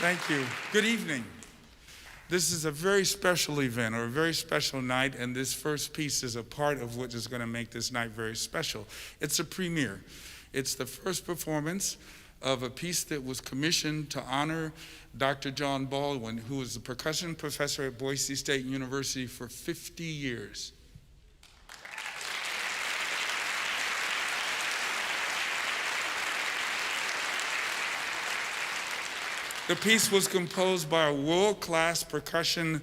Thank you. Good evening. This is a very special event or a very special night, and this first piece is a part of what is going to make this night very special. It's a premiere. It's the first performance of a piece that was commissioned to honor Dr. John Baldwin, who was a percussion professor at Boise State University for 50 years. The piece was composed by a world-class percussion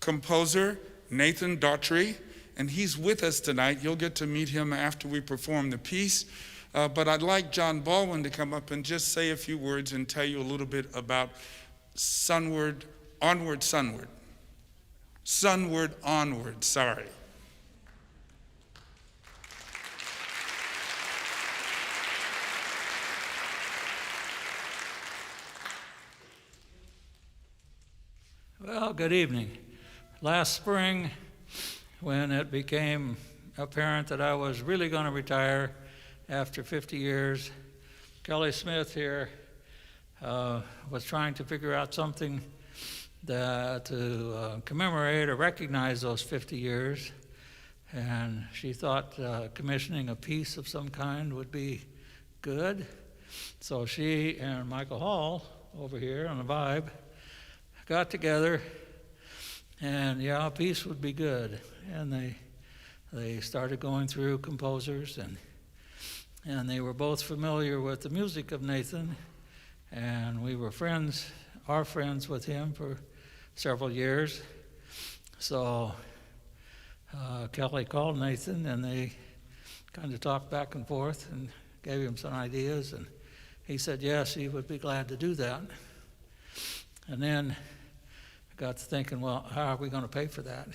composer, Nathan Daughtrey, and he's with us tonight. You'll get to meet him after we perform the piece. But I'd like John Baldwin to come up and just say a few words and tell you a little bit about Sunward, Onward, Sunward. Sunward, Onward, sorry. Well, good evening. Last spring, when it became apparent that I was really going to retire after 50 years, Kelly Smith here was trying to figure out something to commemorate or recognize those 50 years, and she thought commissioning a piece of some kind would be good. So she and Michael Hall over here on the Vibe got together, and a piece would be good. And they started going through composers, and they were both familiar with the music of Nathan, and we were friends with him for several years. So Kelly called Nathan, and they kind of talked back and forth and gave him some ideas, and he said yes, he would be glad to do that. And then I got to thinking, well, how are we going to pay for that?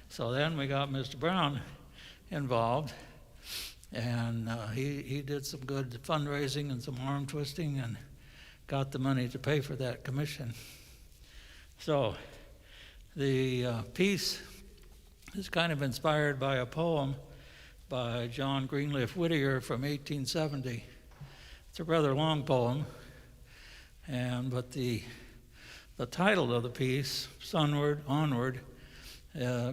So then we got Mr. Brown involved, and he did some good fundraising and some arm twisting and got the money to pay for that commission. So the piece is kind of inspired by a poem by John Greenleaf Whittier from 1870. It's a rather long poem, but the title of the piece, Sunward, Onward,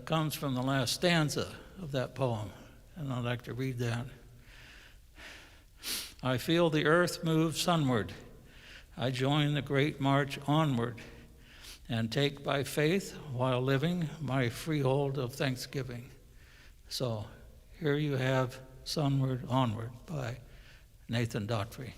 comes from the last stanza of that poem, and I'd like to read that. I feel the earth move sunward. I join the great march onward, and take by faith, while living, my freehold of thanksgiving. So here you have Sunward, Onward by Nathan Daughtrey.